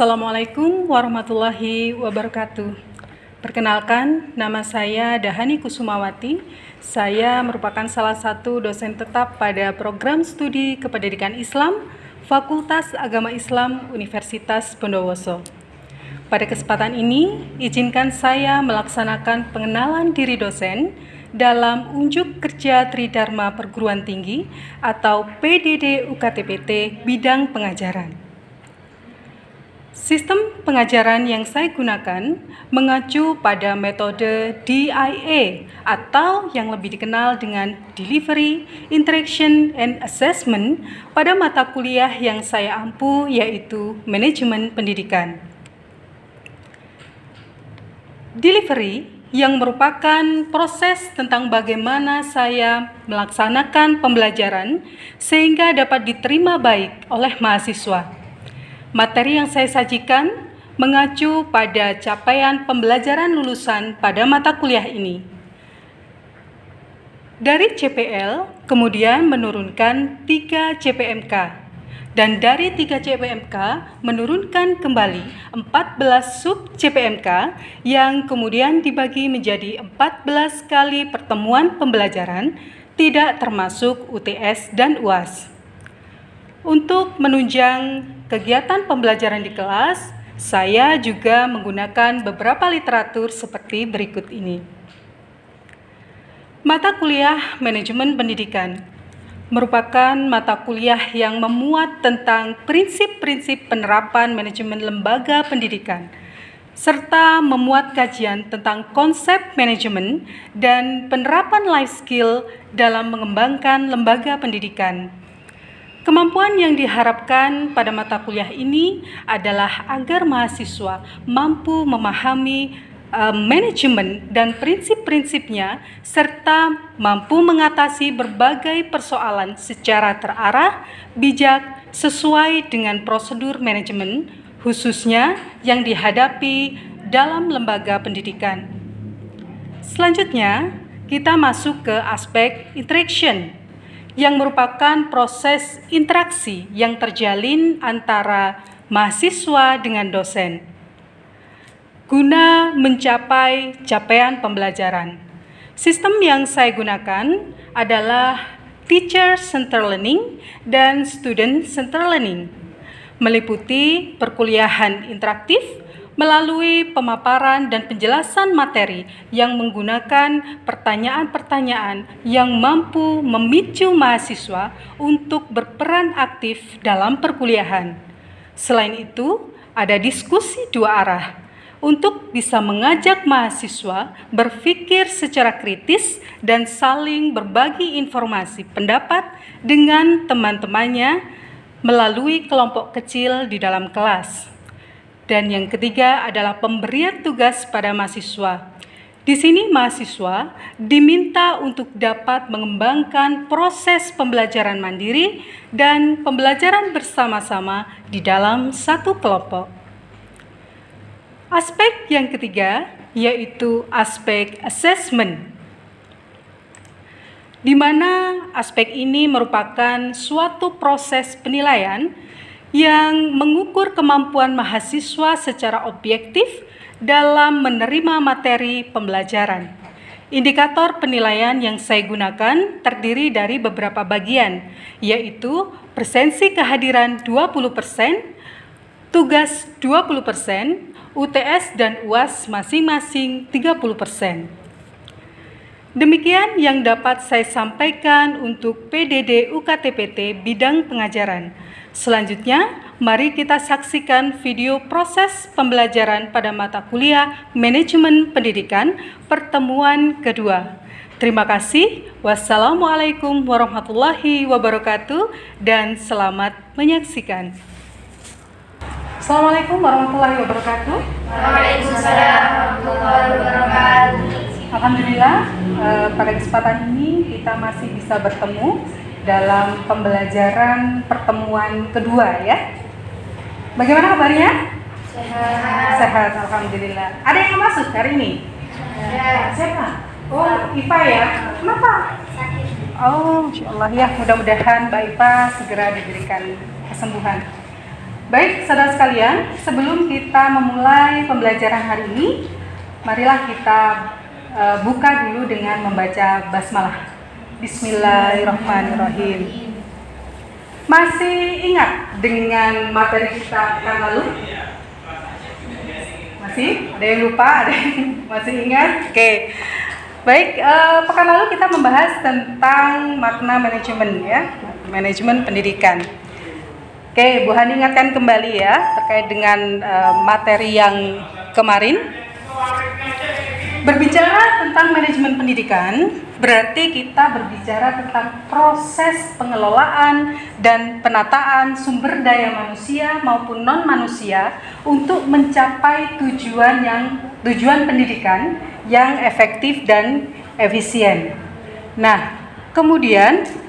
Assalamualaikum warahmatullahi wabarakatuh. Perkenalkan, nama saya Dahani Kusumawati. Saya merupakan salah satu dosen tetap pada program studi Kependidikan Islam, Fakultas Agama Islam Universitas Bondowoso. Pada kesempatan ini, izinkan saya melaksanakan pengenalan diri dosen dalam Unjuk Kerja Tridharma Perguruan Tinggi atau PDD UKTPT bidang pengajaran. Sistem pengajaran yang saya gunakan mengacu pada metode DIA atau yang lebih dikenal dengan Delivery, Interaction, and Assessment pada mata kuliah yang saya ampu yaitu Manajemen Pendidikan. Delivery yang merupakan proses tentang bagaimana saya melaksanakan pembelajaran sehingga dapat diterima baik oleh mahasiswa. Materi yang saya sajikan mengacu pada capaian pembelajaran lulusan pada mata kuliah ini. Dari CPL, kemudian menurunkan 3 CPMK, dan dari 3 CPMK menurunkan kembali 14 sub CPMK yang kemudian dibagi menjadi 14 kali pertemuan pembelajaran, tidak termasuk UTS dan UAS. Untuk menunjang kegiatan pembelajaran di kelas, saya juga menggunakan beberapa literatur seperti berikut ini. Mata kuliah Manajemen Pendidikan merupakan mata kuliah yang memuat tentang prinsip-prinsip penerapan manajemen lembaga pendidikan, serta memuat kajian tentang konsep manajemen dan penerapan life skill dalam mengembangkan lembaga pendidikan. Kemampuan yang diharapkan pada mata kuliah ini adalah agar mahasiswa mampu memahami manajemen dan prinsip-prinsipnya, serta mampu mengatasi berbagai persoalan secara terarah, bijak, sesuai dengan prosedur manajemen, khususnya yang dihadapi dalam lembaga pendidikan. Selanjutnya, kita masuk ke aspek interaction, yang merupakan proses interaksi yang terjalin antara mahasiswa dengan dosen guna mencapai capaian pembelajaran. Sistem yang saya gunakan adalah Teacher Centered Learning dan Student Centered Learning, meliputi perkuliahan interaktif melalui pemaparan dan penjelasan materi yang menggunakan pertanyaan-pertanyaan yang mampu memicu mahasiswa untuk berperan aktif dalam perkuliahan. Selain itu, ada diskusi dua arah untuk bisa mengajak mahasiswa berpikir secara kritis dan saling berbagi informasi pendapat dengan teman-temannya melalui kelompok kecil di dalam kelas. Dan yang ketiga adalah pemberian tugas pada mahasiswa. Di sini mahasiswa diminta untuk dapat mengembangkan proses pembelajaran mandiri dan pembelajaran bersama-sama di dalam satu kelompok. Aspek yang ketiga yaitu aspek assessment, di mana aspek ini merupakan suatu proses penilaian yang mengukur kemampuan mahasiswa secara objektif dalam menerima materi pembelajaran. Indikator penilaian yang saya gunakan terdiri dari beberapa bagian, yaitu presensi kehadiran 20%, tugas 20%, UTS dan UAS masing-masing 30%. Demikian yang dapat saya sampaikan untuk PDD UKTPT bidang pengajaran. Selanjutnya, mari kita saksikan video proses pembelajaran pada mata kuliah Manajemen Pendidikan pertemuan kedua. Terima kasih. Wassalamualaikum warahmatullahi wabarakatuh dan selamat menyaksikan. Assalamualaikum warahmatullahi wabarakatuh. Waalaikumsalam warahmatullahi wabarakatuh. Alhamdulillah, pada kesempatan ini kita masih bisa bertemu dalam pembelajaran pertemuan kedua ya. Bagaimana kabarnya? Sehat. Sehat, alhamdulillah. Ada yang masuk hari ini? Ya. Siapa? Oh, Ipa ya. Kenapa? Sakit. Oh, insya Allah ya. Mudah-mudahan Mbak Ipa segera diberikan kesembuhan. Baik, saudara sekalian, sebelum kita memulai pembelajaran hari ini, marilah kita buka dulu dengan membaca basmalah. Bismillahirrahmanirrahim. Masih ingat dengan materi kita pekan lalu? Masih? Ada yang lupa? Ada yang masih ingat? Oke. Baik, pekan lalu kita membahas tentang makna manajemen ya, manajemen pendidikan. Oke, Bu Hani ingatkan kembali ya terkait dengan materi yang kemarin. Berbicara tentang manajemen pendidikan, berarti kita berbicara tentang proses pengelolaan dan penataan sumber daya manusia maupun non-manusia untuk mencapai tujuan pendidikan yang efektif dan efisien. Nah, kemudian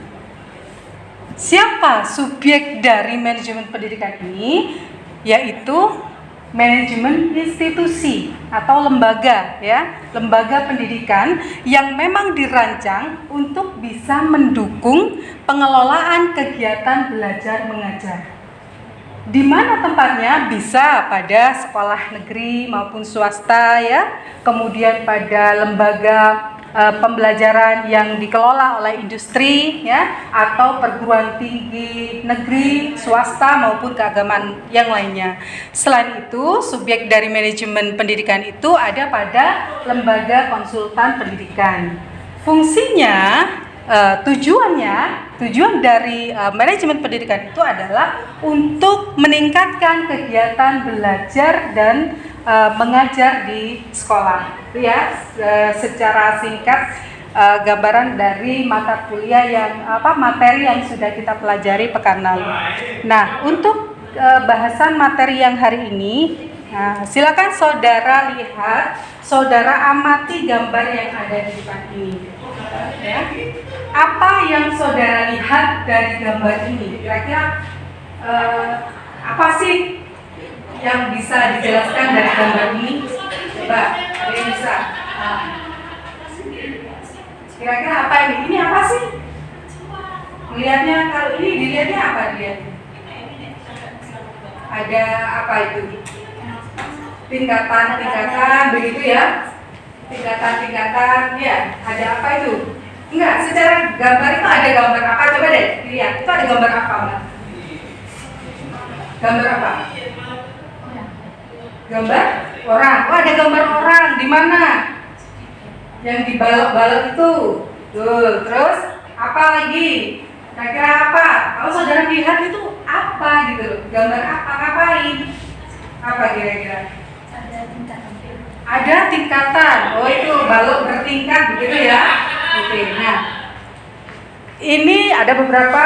siapa subjek dari manajemen pendidikan ini? Yaitu manajemen institusi atau lembaga ya, lembaga pendidikan yang memang dirancang untuk bisa mendukung pengelolaan kegiatan belajar mengajar. Di mana tempatnya? Bisa pada sekolah negeri maupun swasta ya, kemudian pada lembaga pembelajaran yang dikelola oleh industri ya, atau perguruan tinggi negeri, swasta maupun keagamaan yang lainnya. Selain itu, subjek dari manajemen pendidikan itu ada pada lembaga konsultan pendidikan. Fungsinya, tujuan dari manajemen pendidikan itu adalah untuk meningkatkan kegiatan belajar dan mengajar di sekolah. Itu ya, secara singkat gambaran dari mata kuliah materi yang sudah kita pelajari pekan lalu. Nah, untuk bahasan materi yang hari ini, silakan saudara lihat, saudara amati gambar yang ada di depan ini. Ya. Apa yang saudara lihat dari gambar ini? Kira-kira apa sih yang bisa dijelaskan dari gambar ini? Coba, ada yang bisa? Kira-kira apa ini? Ini apa sih? Melihatnya, kalau ini dilihatnya apa dilihatnya? Ada apa itu? Tingkatan, begitu ya? Tingkatan, ya. Ada apa itu? Enggak, secara gambar itu ada gambar apa? Coba deh, lihat. Itu ada gambar apa, Mbak? Gambar apa? Gambar orang. Oh, ada gambar orang. Di mana? Yang dibalok-balok itu. Tuh, terus apa lagi? Kira-kira apa? Kalau saudara lihat itu apa gitu loh? Gambar apa? Ngapain? Apa kira-kira? Ada tingkatan. Oh, itu balok bertingkat begitu ya. Oke, nah. Ini ada beberapa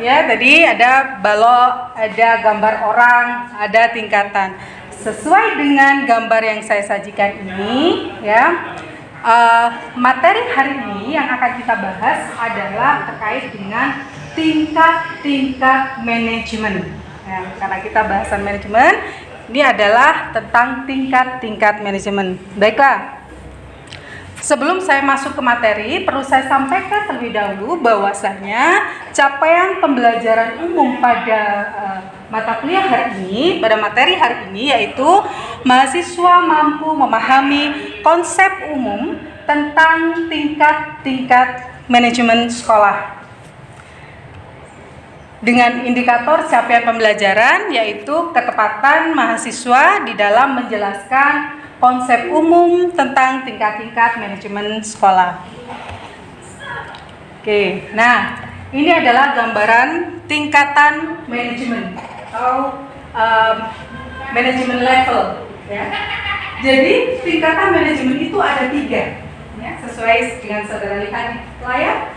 ya, tadi ada balok, ada gambar orang, ada tingkatan. Sesuai dengan gambar yang saya sajikan ini ya, materi hari ini yang akan kita bahas adalah terkait dengan tingkat-tingkat manajemen ya, karena kita bahasan manajemen, ini adalah tentang tingkat-tingkat manajemen. Baiklah, sebelum saya masuk ke materi, perlu saya sampaikan terlebih dahulu bahwasanya capaian pembelajaran umum pada mata kuliah hari ini, pada materi hari ini, yaitu mahasiswa mampu memahami konsep umum tentang tingkat-tingkat manajemen sekolah dengan indikator capaian pembelajaran, yaitu ketepatan mahasiswa di dalam menjelaskan konsep umum tentang tingkat-tingkat manajemen sekolah. Oke, nah ini adalah gambaran tingkatan manajemen atau manajemen level ya. Jadi tingkatan manajemen itu ada 3 ya, sesuai dengan saudara lihat di layar.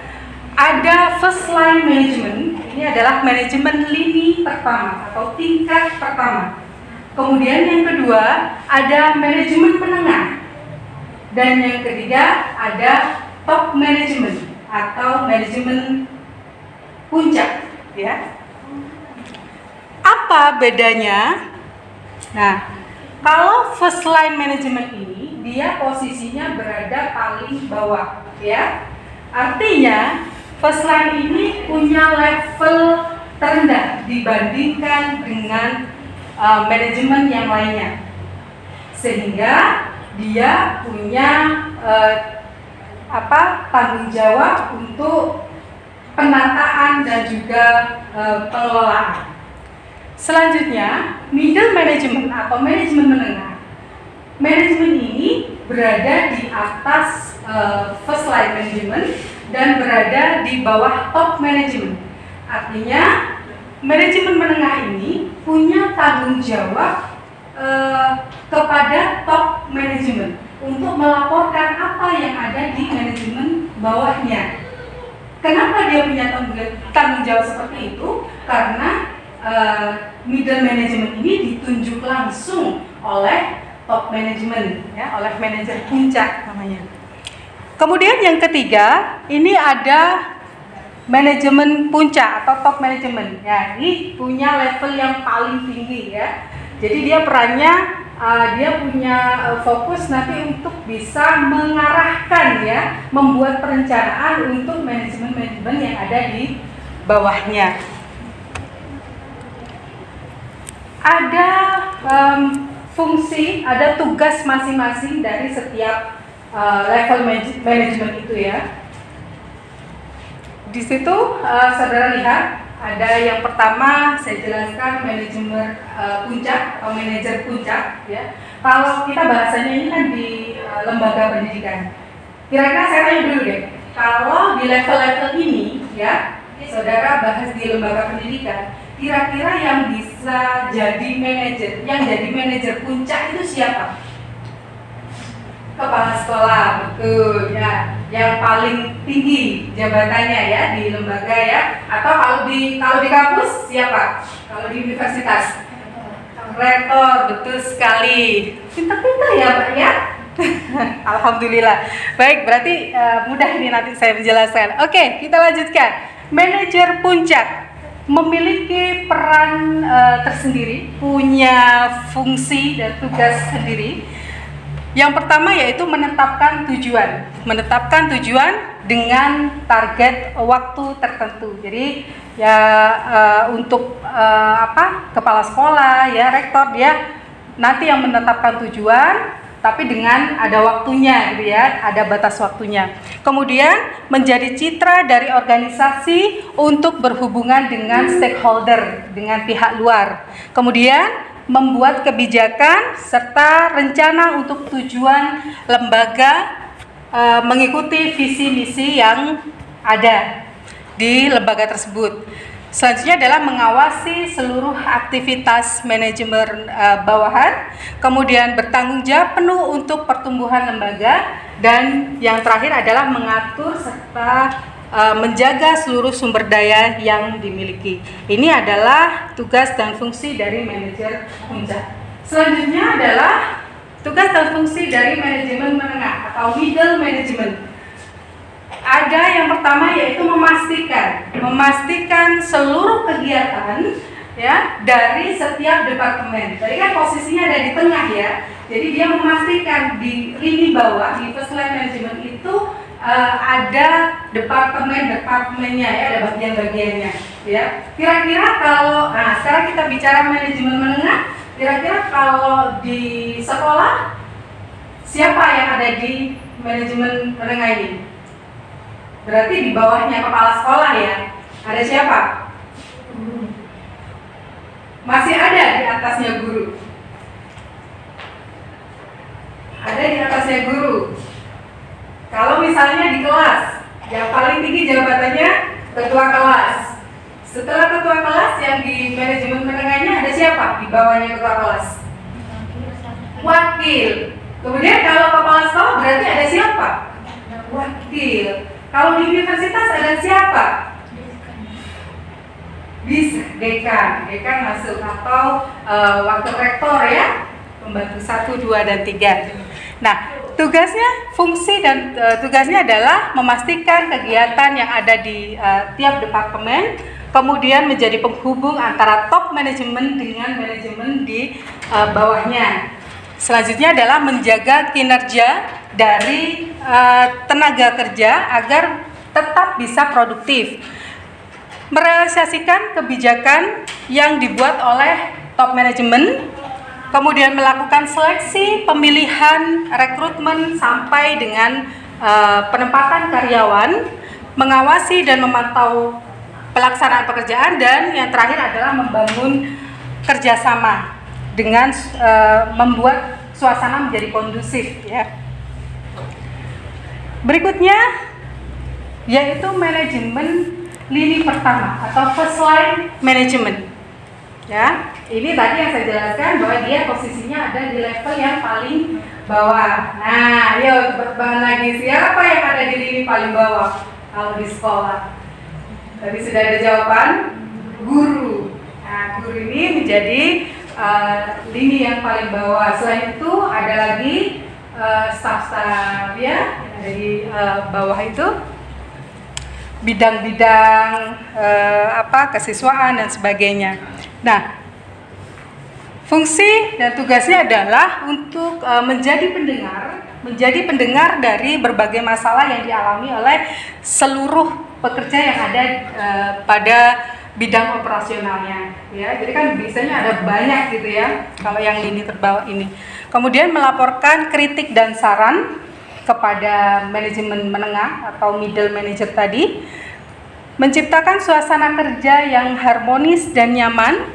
Ada first line management, ini adalah manajemen lini pertama atau tingkat pertama. Kemudian yang kedua ada manajemen menengah, dan yang ketiga ada top management atau manajemen puncak ya. Apa bedanya? Nah, kalau first line management ini dia posisinya berada paling bawah ya. Artinya first line ini punya level terendah dibandingkan dengan manajemen yang lainnya, sehingga dia punya tanggung jawab untuk penataan dan juga pengelolaan. Selanjutnya, middle management atau manajemen menengah. Manajemen ini berada di atas first line management dan berada di bawah top management. Artinya, manajemen menengah ini punya tanggung jawab kepada top management untuk melaporkan apa yang ada di manajemen bawahnya. Kenapa dia punya tanggung jawab seperti itu? Karena middle management ini ditunjuk langsung oleh top management, ya, oleh manajer puncak namanya. Kemudian yang ketiga, ini ada manajemen puncak atau top management. Ya, ini punya level yang paling tinggi, ya. Jadi dia perannya, dia punya fokus nanti untuk bisa mengarahkan, ya, membuat perencanaan untuk manajemen-manajemen yang ada di bawahnya. Ada fungsi, ada tugas masing-masing dari setiap level manajemen itu, ya. Di situ saudara lihat ada yang pertama saya jelaskan manajemen puncak atau manajer puncak, ya. Kalau kita bahasanya ini kan di lembaga pendidikan. Kira-kira saya tanya dulu deh, kalau di level-level ini, ya, saudara bahas di lembaga pendidikan, kira-kira yang bisa jadi manajer, yang jadi manajer puncak itu siapa? Kepala sekolah, betul, ya, yang paling tinggi jabatannya, ya, di lembaga, ya. Atau kalau di kampus siapa? Kalau di universitas, rektor, betul sekali. Pintar-pintar ya, Pak, ya. Alhamdulillah. Baik, berarti mudah ini nanti saya menjelaskan. Oke, kita lanjutkan. Manajer puncak memiliki peran tersendiri, punya fungsi dan tugas sendiri. Yang pertama yaitu menetapkan tujuan dengan target waktu tertentu. Jadi ya untuk kepala sekolah, ya, rektor, dia nanti yang menetapkan tujuan, tapi dengan ada waktunya, gitu ya, ada batas waktunya. Kemudian menjadi citra dari organisasi untuk berhubungan dengan stakeholder, dengan pihak luar. Kemudian membuat kebijakan serta rencana untuk tujuan lembaga, mengikuti visi misi yang ada di lembaga tersebut. Selanjutnya adalah mengawasi seluruh aktivitas manajemen bawahan, kemudian bertanggung jawab penuh untuk pertumbuhan lembaga, dan yang terakhir adalah mengatur serta menjaga seluruh sumber daya yang dimiliki. Ini adalah tugas dan fungsi dari manajer puncak. Selanjutnya adalah tugas dan fungsi dari manajemen menengah atau middle management. Ada yang pertama yaitu memastikan seluruh kegiatan, ya, dari setiap departemen. Tadi kan posisinya ada di tengah, ya. Jadi dia memastikan di lini bawah, di first line management itu ada departemennya, ya, ada bagian-bagiannya, ya. Kira-kira kalau, sekarang kita bicara manajemen menengah, kira-kira kalau di sekolah siapa yang ada di manajemen menengah ini? Berarti di bawahnya kepala sekolah, ya. Ada siapa? Masih ada di atasnya guru. Ada di atasnya guru. Kalau misalnya di kelas, yang paling tinggi jabatannya ketua kelas. Setelah ketua kelas, yang di manajemen menengahnya ada siapa? Di bawahnya ketua kelas? Wakil. Kemudian kalau kepala sekolah berarti ada siapa? Wakil. Kalau di universitas ada siapa? Bisa, dekan masuk, atau wakil rektor, ya, pembantu 1, 2, dan 3. Nah, tugasnya adalah memastikan kegiatan yang ada di tiap departemen, kemudian menjadi penghubung antara top manajemen dengan manajemen di bawahnya. Selanjutnya adalah menjaga kinerja dari tenaga kerja agar tetap bisa produktif. Merealisasikan kebijakan yang dibuat oleh top management, kemudian melakukan seleksi, pemilihan, rekrutmen sampai dengan penempatan karyawan, mengawasi dan memantau pelaksanaan pekerjaan, dan yang terakhir adalah membangun kerjasama dengan membuat suasana menjadi kondusif ya. Berikutnya yaitu manajemen lini pertama atau first line management. Ya, ini tadi yang saya jelaskan bahwa dia posisinya ada di level yang paling bawah. Nah, yuk tebak-tebakan lagi, siapa yang ada di lini paling bawah kalau di sekolah? Tadi sudah ada jawaban, guru. Nah, guru ini menjadi lini yang paling bawah. Selain itu ada lagi staff-staff ya, dari bawah itu bidang-bidang kesiswaan dan sebagainya. Nah, fungsi dan tugasnya adalah untuk menjadi pendengar dari berbagai masalah yang dialami oleh seluruh pekerja yang ada pada bidang operasionalnya. Ya, jadi kan biasanya ada banyak gitu ya kalau yang lini terbawah ini. Kemudian melaporkan kritik dan saran kepada manajemen menengah atau middle manager tadi, menciptakan suasana kerja yang harmonis dan nyaman,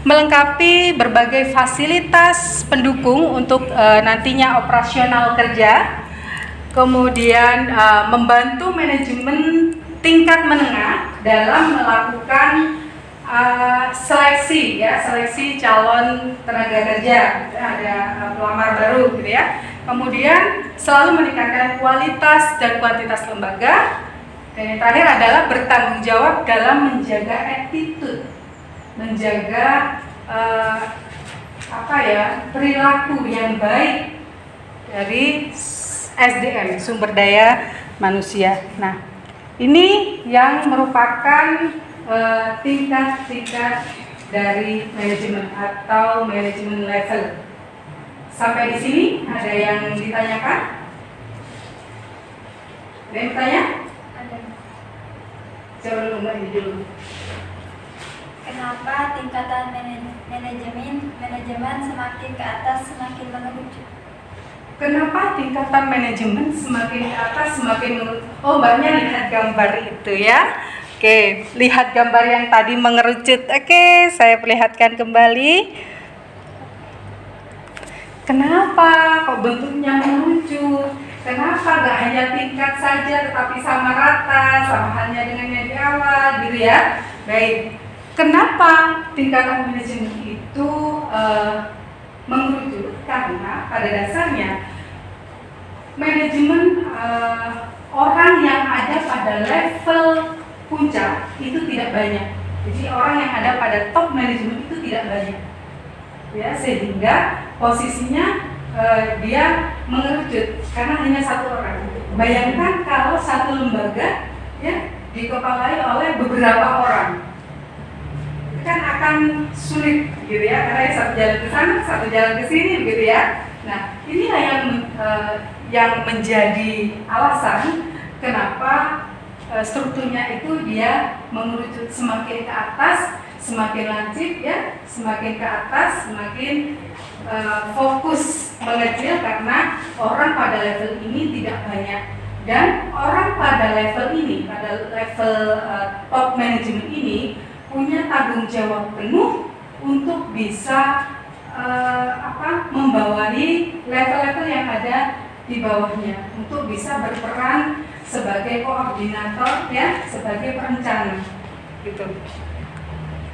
melengkapi berbagai fasilitas pendukung untuk nantinya operasional kerja, kemudian membantu manajemen tingkat menengah dalam melakukan seleksi calon tenaga kerja, ada pelamar baru gitu ya. Kemudian selalu meningkatkan kualitas dan kuantitas lembaga, dan yang terakhir adalah bertanggung jawab dalam menjaga attitude, menjaga perilaku yang baik dari SDM, sumber daya manusia. Nah, ini yang merupakan tingkat-tingkat dari manajemen atau manajemen level. Sampai di sini ada yang ditanyakan? Ada yang bertanya? Ada. Coba dulu Mbak ini dulu. Kenapa tingkatan manajemen semakin ke atas semakin mengerucut? Kenapa tingkatan manajemen semakin ke atas semakin mengerucut? Oh, Mbaknya lihat gambar itu ya. Oke, lihat gambar yang tadi mengerucut. Oke, saya perlihatkan kembali. Kenapa kok bentuknya mengerucut? Kenapa gak hanya tingkat saja tetapi sama rata, sama halnya dengan yang di awal gitu ya. Baik, kenapa tingkatan manajemen itu mengerucut? Karena pada dasarnya manajemen orang yang ada pada level puncak itu tidak banyak. Jadi orang yang ada pada top manajemen itu tidak banyak. Ya, sehingga posisinya dia mengerucut karena hanya satu orang. Bayangkan kalau satu lembaga ya dikepalai oleh beberapa orang, kan akan sulit gitu ya, karena satu jalan ke sana, satu jalan ke sini gitu ya. Nah, inilah yang menjadi alasan kenapa strukturnya itu dia mengerucut semakin ke atas, semakin lancip ya, semakin ke atas, semakin fokus mengecil karena orang pada level ini tidak banyak, dan orang pada level ini, pada level top management ini punya tanggung jawab penuh untuk bisa membawahi level-level yang ada di bawahnya, untuk bisa berperan sebagai koordinator ya, sebagai perencana gitu.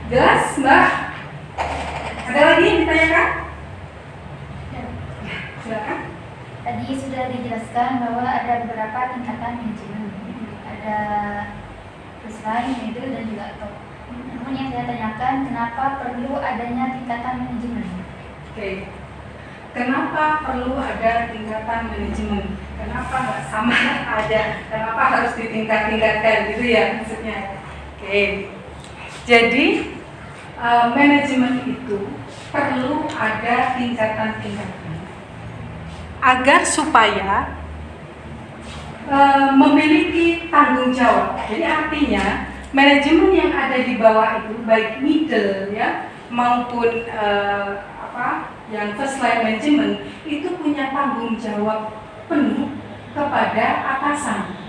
Jelas Mbak? Ada lagi yang ditanyakan? Ya, silakan. Tadi sudah dijelaskan bahwa ada beberapa tingkatan manajemen, ada first line, middle, dan juga top. Namun yang saya tanyakan, kenapa perlu adanya tingkatan manajemen? Oke. Kenapa perlu ada tingkatan manajemen? Kenapa nggak sama aja? Kenapa harus ditingkat-tingkatkan gitu ya maksudnya? Oke. Jadi manajemen itu perlu ada tingkatan-tingkatan agar supaya memiliki tanggung jawab. Jadi artinya manajemen yang ada di bawah itu, baik middle ya maupun yang first line management itu punya tanggung jawab penuh kepada atasan.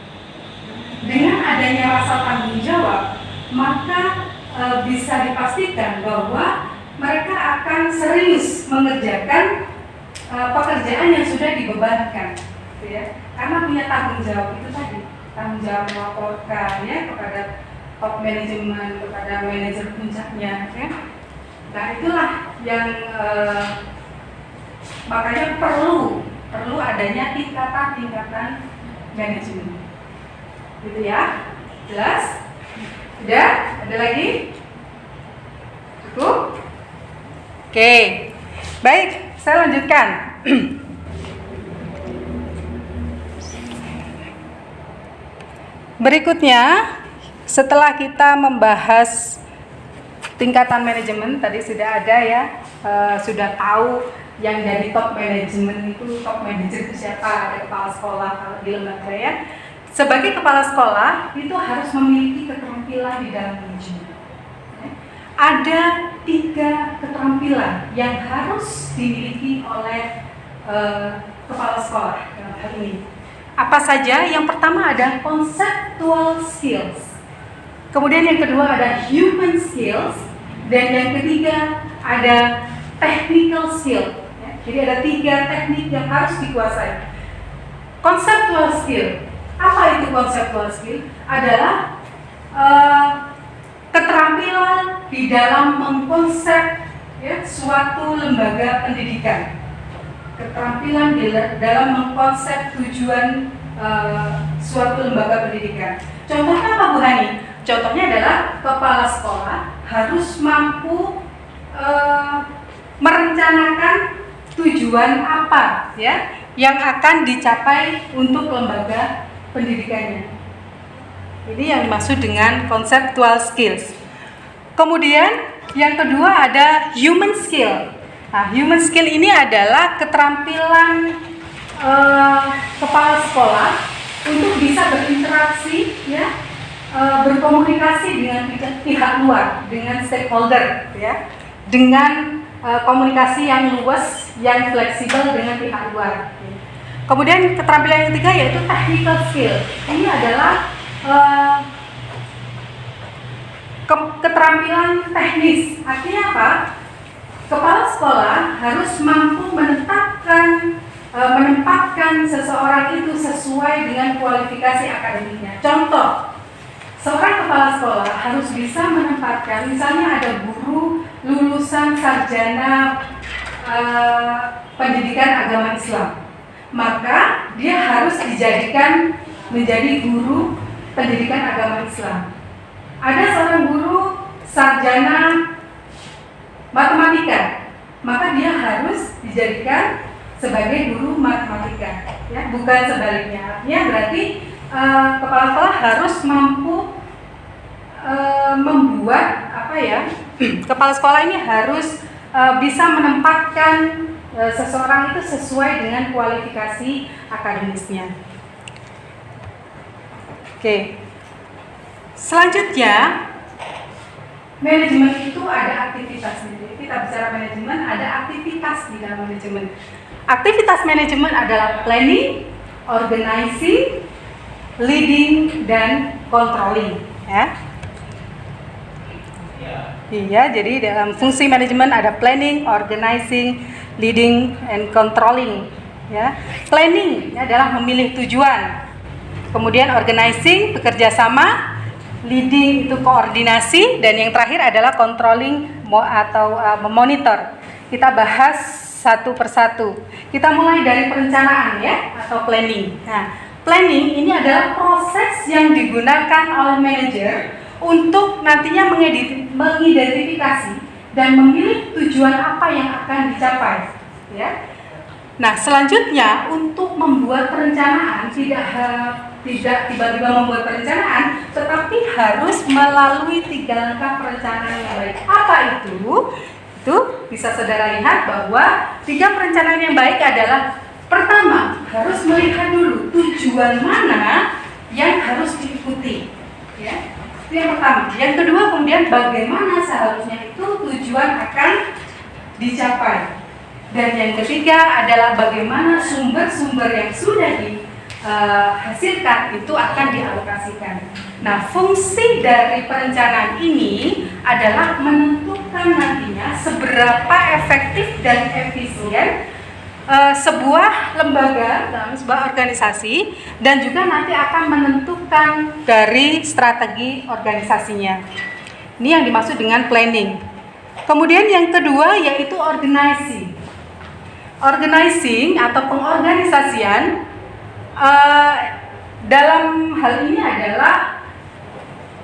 Dengan adanya rasa tanggung jawab, maka bisa dipastikan bahwa mereka akan serius mengerjakan pekerjaan yang sudah dibebankan, gitu ya. Karena punya tanggung jawab itu tadi, tanggung jawab melaporkan ya kepada top manajemen, kepada manajer puncaknya, ya. Nah itulah yang makanya perlu adanya tingkatan manajemen, gitu ya. Jelas? Sudah? Ada lagi? Cukup? Oke, baik, saya lanjutkan. Berikutnya, setelah kita membahas tingkatan manajemen, tadi sudah ada ya, sudah tahu yang jadi top manajemen itu, top manajer itu siapa, ada kepala sekolah kalau di lembaga ya. Sebagai kepala sekolah itu harus memiliki keterampilan di dalam manajemen. Ada 3 keterampilan yang harus dimiliki oleh kepala sekolah dalam hal ini. Apa saja? Yang pertama ada conceptual skills. Kemudian yang kedua ada human skills. Dan yang ketiga ada technical skill. Jadi ada 3 teknik yang harus dikuasai. Conceptual skill. Apa itu conceptual skill? Adalah keterampilan di dalam mengkonsep ya, suatu lembaga pendidikan. Keterampilan di dalam mengkonsep tujuan suatu lembaga pendidikan. Contohnya apa Bu Hani? Contohnya adalah kepala sekolah harus mampu merencanakan tujuan apa ya yang akan dicapai untuk lembaga pendidikannya. Ini yang dimaksud dengan conceptual skills. Kemudian yang kedua ada human skill. Nah, human skill ini adalah keterampilan kepala sekolah untuk bisa berinteraksi, ya, berkomunikasi dengan pihak luar, dengan stakeholder, ya, dengan komunikasi yang luas, yang fleksibel dengan pihak luar. Kemudian keterampilan yang ketiga yaitu technical skill. Ini adalah keterampilan teknis. Artinya apa? Kepala sekolah harus mampu menempatkan seseorang itu sesuai dengan kualifikasi akademiknya. Contoh, seorang kepala sekolah harus bisa menempatkan, misalnya ada guru lulusan sarjana pendidikan agama Islam, maka dia harus dijadikan menjadi guru pendidikan agama Islam. Ada seorang guru sarjana matematika, maka dia harus dijadikan sebagai guru matematika, ya, bukan sebaliknya. Artinya berarti kepala sekolah harus mampu membuat kepala sekolah ini harus bisa menempatkan seseorang itu sesuai dengan kualifikasi akademisnya. Oke. Selanjutnya, manajemen itu ada aktivitasnya. Jadi kita bicara manajemen, ada aktivitas di dalam manajemen. Aktivitas manajemen adalah planning, organizing, leading, dan controlling. Ya. Iya, jadi dalam fungsi manajemen ada planning, organizing, leading, and controlling. Ya. Planning adalah memilih tujuan. Kemudian organizing, bekerja sama. Leading itu koordinasi, dan yang terakhir adalah controlling atau memonitor. Kita bahas satu persatu. Kita mulai dari perencanaan ya, atau planning. Nah, planning ini adalah proses yang digunakan oleh manajer untuk nantinya mengidentifikasi dan memilih tujuan apa yang akan dicapai. Ya. Nah, selanjutnya untuk membuat perencanaan tidak tiba-tiba membuat perencanaan, tetapi harus melalui 3 langkah perencanaan yang baik. Apa itu? Itu bisa saudara lihat bahwa 3 perencanaan yang baik adalah: pertama, harus melihat dulu tujuan mana yang harus diikuti. Ya. Itu yang pertama. Yang kedua kemudian bagaimana seharusnya itu tujuan akan dicapai. Dan yang ketiga adalah bagaimana sumber-sumber yang sudah dihasilkan itu akan dialokasikan. Nah, fungsi dari perencanaan ini adalah menentukan nantinya seberapa efektif dan efisien sebuah lembaga dalam sebuah organisasi, dan juga nanti akan menentukan dari strategi organisasinya. Ini yang dimaksud dengan planning. Kemudian yang kedua yaitu organizing. Organizing atau pengorganisasian dalam hal ini adalah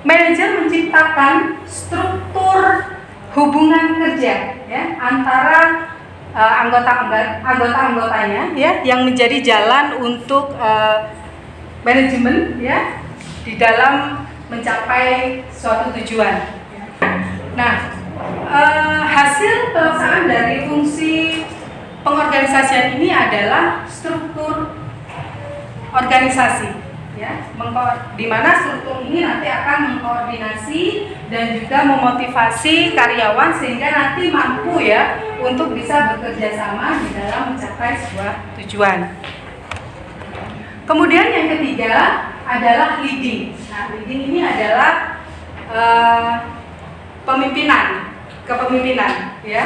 manajer menciptakan struktur hubungan kerja ya antara anggota-anggotanya ya, yang menjadi jalan untuk manajemen ya di dalam mencapai suatu tujuan. Nah, hasil pelaksanaan dari fungsi pengorganisasian ini adalah struktur organisasi ya, di mana struktur ini nanti akan mengkoordinasi dan juga memotivasi karyawan sehingga nanti mampu ya untuk bisa bekerja sama di dalam mencapai sebuah tujuan. Kemudian yang ketiga adalah leading. Nah, leading ini adalah kepemimpinan ya.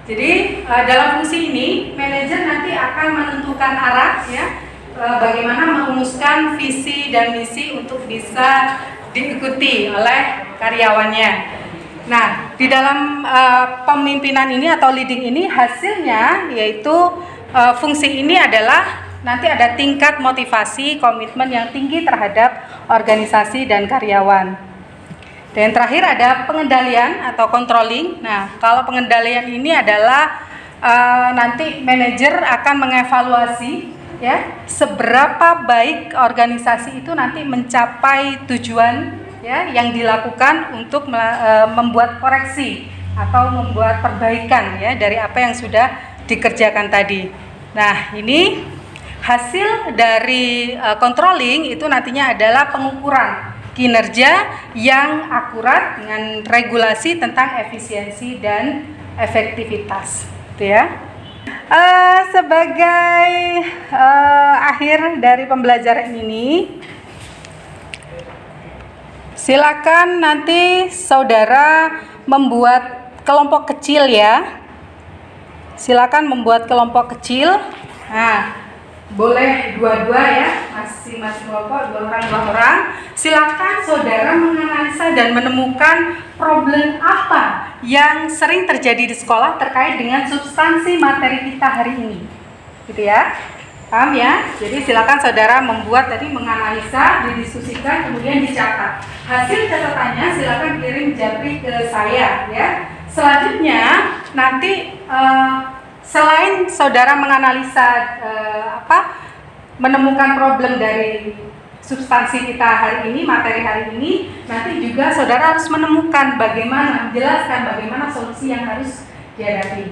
Jadi dalam fungsi ini manajer nanti akan menentukan arah ya, bagaimana merumuskan visi dan misi untuk bisa diikuti oleh karyawannya. Nah, di dalam pemimpinan ini atau leading ini hasilnya yaitu fungsi ini adalah nanti ada tingkat motivasi, komitmen yang tinggi terhadap organisasi dan karyawan. Dan terakhir ada pengendalian atau controlling. Nah, kalau pengendalian ini adalah nanti manajer akan mengevaluasi ya seberapa baik organisasi itu nanti mencapai tujuan ya yang dilakukan untuk membuat koreksi atau membuat perbaikan ya dari apa yang sudah dikerjakan tadi. Nah, ini hasil dari controlling itu nantinya adalah pengukuran kinerja yang akurat dengan regulasi tentang efisiensi dan efektivitas, gitu ya. Sebagai akhir dari pembelajaran ini, silakan nanti saudara membuat kelompok kecil ya. Silakan membuat kelompok kecil. Nah, boleh dua-dua ya, masing-masing kelompok, 2 orang. Silakan saudara menganalisa dan menemukan problem apa yang sering terjadi di sekolah terkait dengan substansi materi kita hari ini, gitu ya. Paham ya? Jadi silakan saudara membuat tadi, menganalisa, didiskusikan, kemudian dicatat. Hasil catatannya silakan kirim japri ke saya ya. Selanjutnya nanti selain saudara menganalisa menemukan problem dari substansi kita hari ini, materi hari ini, nanti juga saudara harus menemukan bagaimana, menjelaskan bagaimana solusi yang harus dihadapi.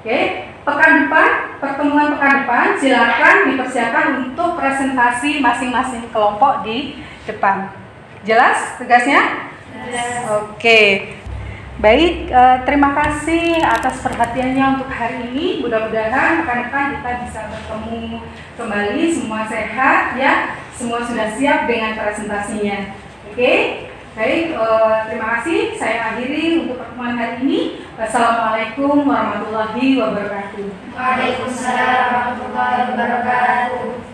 Oke, pertemuan pekan depan silakan dipersiapkan untuk presentasi masing-masing kelompok di depan. Jelas tugasnya? Yes. Oke. Baik, terima kasih atas perhatiannya untuk hari ini. Mudah-mudahan pekan depan kita bisa bertemu kembali, semua sehat ya, semua sudah siap dengan presentasinya. Oke, baik, terima kasih. Saya akhiri untuk pertemuan hari ini. Wassalamualaikum warahmatullahi wabarakatuh. Waalaikumsalam warahmatullahi wabarakatuh.